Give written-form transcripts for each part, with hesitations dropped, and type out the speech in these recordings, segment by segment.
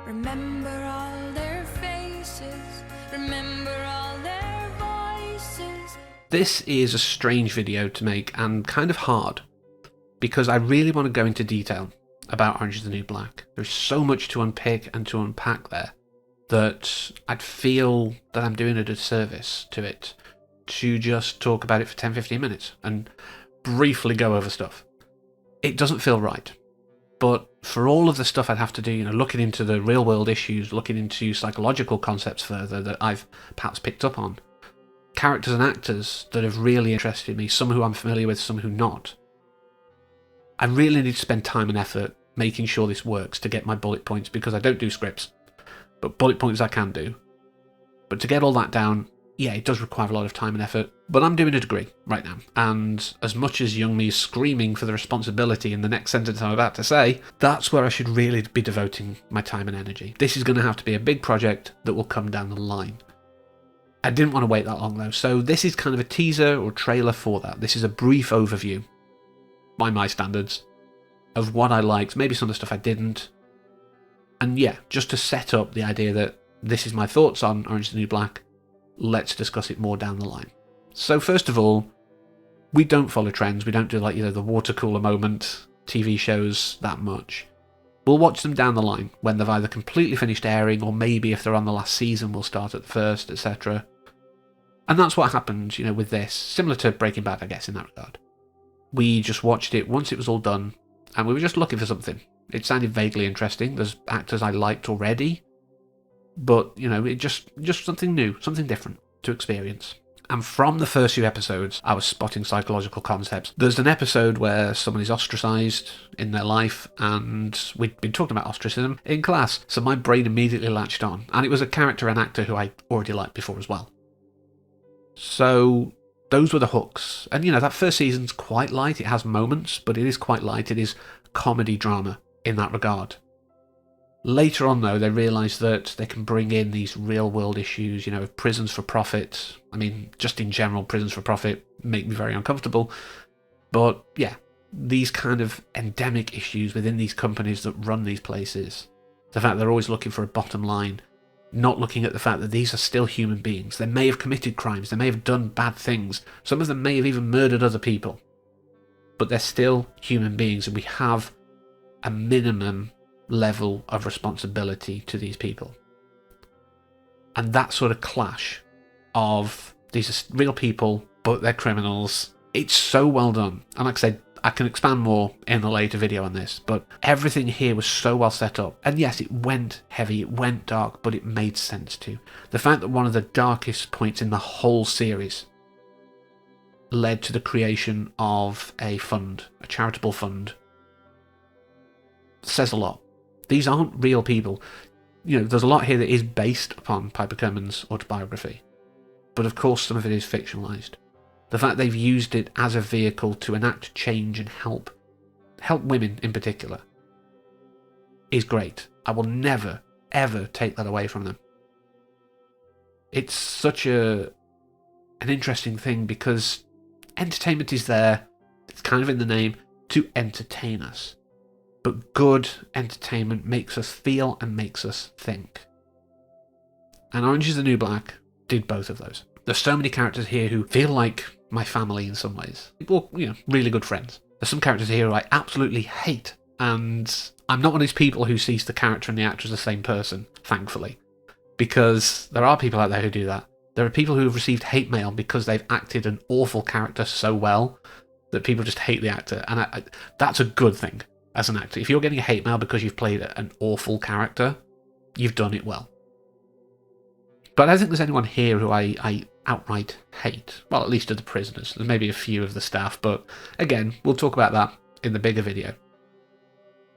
Remember all their faces, remember all their voices. This is a strange video to make and kind of hard, because I really want to go into detail about Orange is the New Black. There's so much to unpick and to unpack there that I'd feel that I'm doing a disservice to it to just talk about it for 10-15 minutes and briefly go over stuff. It doesn't feel right. But for all of the stuff I'd have to do, looking into the real world issues, looking into psychological concepts further that I've perhaps picked up on, characters and actors that have really interested me, some who I'm familiar with, some who not, I really need to spend time and effort making sure this works to get my bullet points, because I don't do scripts, but bullet points I can do. But to get all that down, yeah, it does require a lot of time and effort, but I'm doing a degree right now, and as much as young me is screaming for the responsibility in the next sentence I'm about to say, that's where I should really be devoting my time and energy. This is going to have to be a big project that will come down the line. I didn't want to wait that long though, so this is kind of a teaser or trailer for that. This is a brief overview, by my standards, of what I liked, maybe some of the stuff I didn't, and yeah, just to set up the idea that this is my thoughts on Orange is the New Black. Let's discuss it more down the line. So first of all, we don't follow trends. We don't do the water cooler moment TV shows that much. We'll watch them down the line when they've either completely finished airing, or maybe if they're on the last season, we'll start at the first, etc. And that's what happened, with this. Similar to Breaking Bad, I guess, in that regard. We just watched it once it was all done, and we were just looking for something. It sounded vaguely interesting. There's actors I liked already. But, it just something new, something different to experience. And from the first few episodes, I was spotting psychological concepts. There's an episode where someone is ostracised in their life, and we'd been talking about ostracism in class, so my brain immediately latched on. And it was a character and actor who I already liked before as well. So those were the hooks. And, that first season's quite light. It has moments, but it is quite light. It is comedy drama in that regard. Later on, though, they realise that they can bring in these real-world issues, of prisons for profit. I mean, just in general, prisons for profit make me very uncomfortable. But, yeah, these kind of endemic issues within these companies that run these places. The fact they're always looking for a bottom line, not looking at the fact that these are still human beings. They may have committed crimes, they may have done bad things. Some of them may have even murdered other people. But they're still human beings, and we have a minimum level of responsibility to these people. And that sort of clash of these are real people but they're criminals, it's so well done. And like I said, I can expand more in a later video on this, but everything here was so well set up. And yes, it went heavy, it went dark, but it made sense too. The fact that one of the darkest points in the whole series led to the creation of a fund, a charitable fund, says a lot. These aren't real people. There's a lot here that is based upon Piper Kerman's autobiography. But of course some of it is fictionalised. The fact they've used it as a vehicle to enact change and help women in particular, is great. I will never, ever take that away from them. It's such an interesting thing, because entertainment is there, it's kind of in the name, to entertain us. But good entertainment makes us feel and makes us think. And Orange is the New Black did both of those. There's so many characters here who feel like my family in some ways. Well, really good friends. There's some characters here who I absolutely hate, and I'm not one of these people who sees the character and the actor as the same person, thankfully. Because there are people out there who do that. There are people who have received hate mail because they've acted an awful character so well that people just hate the actor. And that's a good thing. As an actor, if you're getting a hate mail because you've played an awful character, you've done it well. But I don't think there's anyone here who I outright hate. Well, at least of the prisoners. There's maybe a few of the staff, but again, we'll talk about that in the bigger video.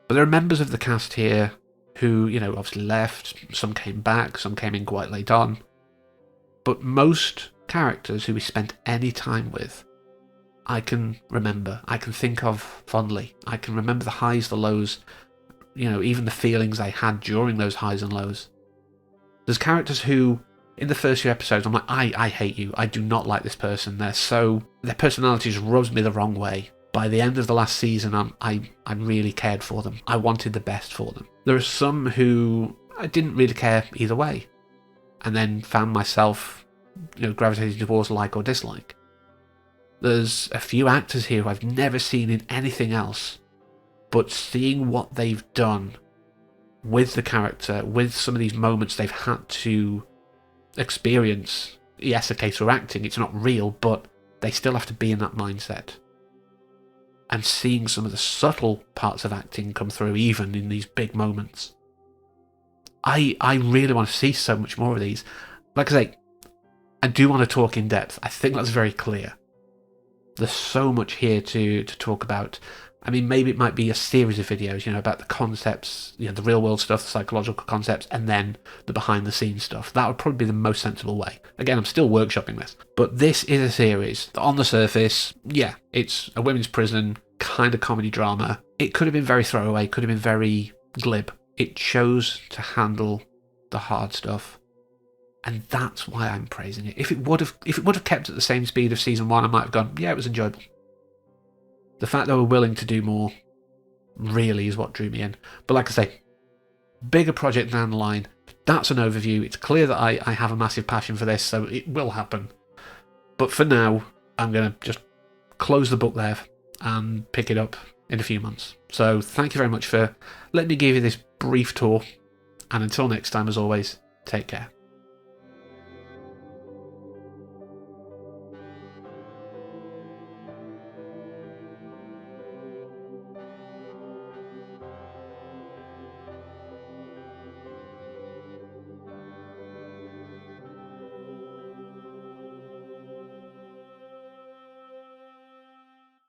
But there are members of the cast here who, obviously left. Some came back, some came in quite late on. But most characters who we spent any time with, I can remember, I can think of fondly. I can remember the highs, the lows, even the feelings I had during those highs and lows. There's characters who, in the first few episodes, I'm like, I hate you, I do not like this person, their personalities rubs me the wrong way. By the end of the last season, I really cared for them. I wanted the best for them. There are some who I didn't really care either way. And then found myself, gravitating towards like or dislike. There's a few actors here who I've never seen in anything else, but seeing what they've done with the character, with some of these moments they've had to experience. Yes, okay, through acting, it's not real, but they still have to be in that mindset. And seeing some of the subtle parts of acting come through even in these big moments. I really want to see so much more of these. Like I say, I do want to talk in depth. I think that's very clear. There's so much here to talk about. I mean, maybe it might be a series of videos, about the concepts, the real world stuff, the psychological concepts, and then the behind the scenes stuff. That would probably be the most sensible way. Again, I'm still workshopping this. But this is a series that on the surface, yeah, it's a women's prison kind of comedy drama. It could have been very throwaway, could have been very glib. It chose to handle the hard stuff. And that's why I'm praising it. If it would have kept at the same speed of season 1, I might have gone, yeah, it was enjoyable. The fact that we're willing to do more really is what drew me in. But like I say, bigger project down the line. That's an overview. It's clear that I have a massive passion for this, so it will happen. But for now, I'm going to just close the book there and pick it up in a few months. So thank you very much for letting me give you this brief tour. And until next time, as always, take care.